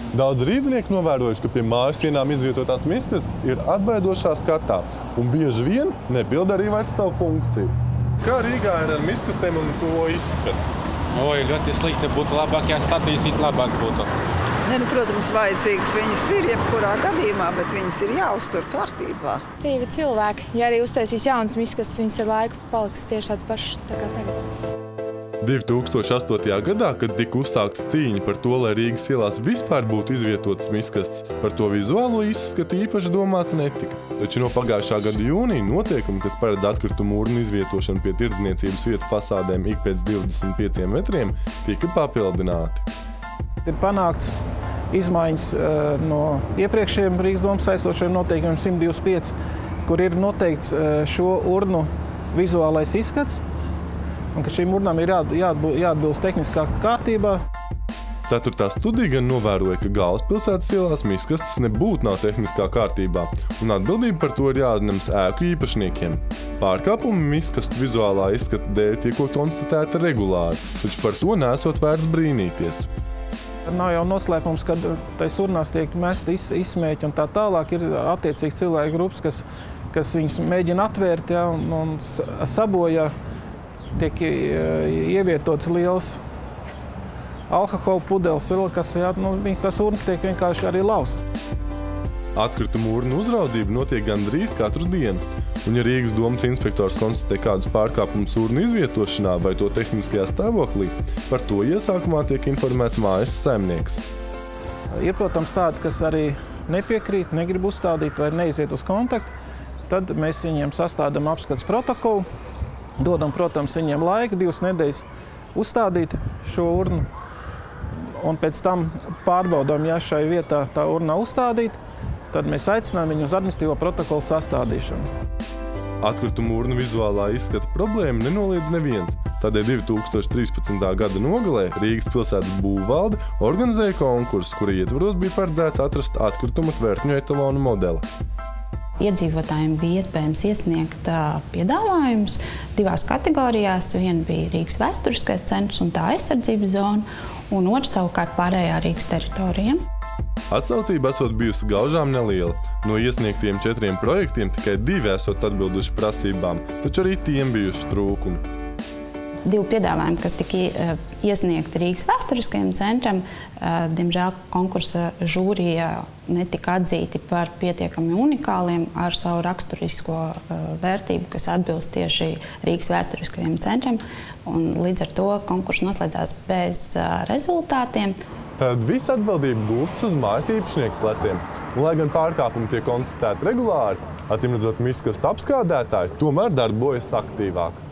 Daudz rīznieki novērojuši, ka pie mājas sienām izvietotās miskastes ir atbaidošā skatā un bieži vien nepilda arī vairs savu funkciju. Kā Rīgā ir ar miskastēm un to izskatu? Oi, ļoti slikti būtu labāk, ja satīsīt labāk būtu. Protams, vajadzīgas viņas ir jebkurā gadījumā, bet viņas ir jāuztur kārtībā. Divi cilvēki. Ja arī uztaisīs jaunas miskastes, viņas ar laiku paliks tieši tāds pašs tā kā tagad. 2008. gadā, kad tika uzsākta cīņa par to, lai Rīgas ielās vispār būtu izvietotas miskastes, par to vizuālo izskatu īpaši domāts netika. Taču no pagājušā gada jūnija noteikumi, kas paredz atkritumu urnu izvietošanu pie tirdzniecības vietu fasādēm ik pēc 25 metriem, tika papildināti. Ir panākts izmaiņas no iepriekšējiem Rīgas domas saistošiem noteikumiem 125, kur ir noteikts šo urnu vizuālais izskats, un ka šīm urnām ir jāatbilst tehniskā kārtībā. 4. studija gan novēroja, ka galvaspilsētas ielās miskastes nebūtu nav tehniskā kārtībā, un atbildība par to ir jāuzņemas ēku īpašniekiem. Pārkāpumi miskastu vizuālā izskata dēļ tiek konstatēta regulāri, taču par to nesot vērts brīnīties. Nav jau noslēpums, kad tais urnās tiek mesti izsmēķi un tā tālāk. Ir attiecīgs cilvēku grupas, kas viņus mēģina atvērt, ja, un sabojā. Tiek ievietots liels alkohola pudeles, kas viņas tās urnas tiek vienkārši arī laustas. Atkritumu urnu uzraudzība notiek gandrīz katru dienu, un ja Rīgas domas inspektors konstatē kādus pārkāpumus urnu izvietošanā vai to tehniskajā stāvoklī, par to iesākumā tiek informēts mājas saimnieks. Ir, protams, tādi, kas arī nepiekrīt, negrib uzstādīt vai neiziet uz kontaktu, tad mēs viņiem sastādām apskates protokolu. Dodam, protams, viņiem laiku 2 nedēļas uzstādīt šo urnu, un pēc tam pārbaudām, ja šai vietā tā urna uzstādīta, tad mēs aicinām viņu uz administratīvo protokolu sastādīšanu. Atkritumu urnu vizuālā izskata problēma nenoliedz neviens. Tādēļ 2013. gada nogalē Rīgas pilsētas būvvalde organizēja konkursu, kura ietvaros bija paredzēts atrast atkritumu tvertņu etalonu modeli. Iedzīvotājiem bija iespējams iesniegt piedāvājumus 2 kategorijās. Viena bija Rīgas vēsturiskais centrs un tā aizsardzības zona, un otra savukārt pārējā Rīgas teritorija. Atsaucība esot bijusi gaužām neliela. No iesniegtiem 4 projektiem tikai 2 esot atbilduši prasībām, taču arī tiem bijuši trūkumi. 2 piedāvājumi, kas tika iesniegti Rīgas vēsturiskajam centram, diemžēl konkursa žūrija netika atzīti par pietiekami unikāliem ar savu raksturisko vērtību, kas atbilst tieši Rīgas vēsturiskajam centram, un līdz ar to konkurss noslēdzās bez rezultātiem. Tad visa atbildība gūstas uz mājas īpašnieku pleciem. Un, lai gan pārkāpumi tiek konstatēti regulāri, acīmredzot miskastu apskādētāji tomēr darbojas aktīvāk.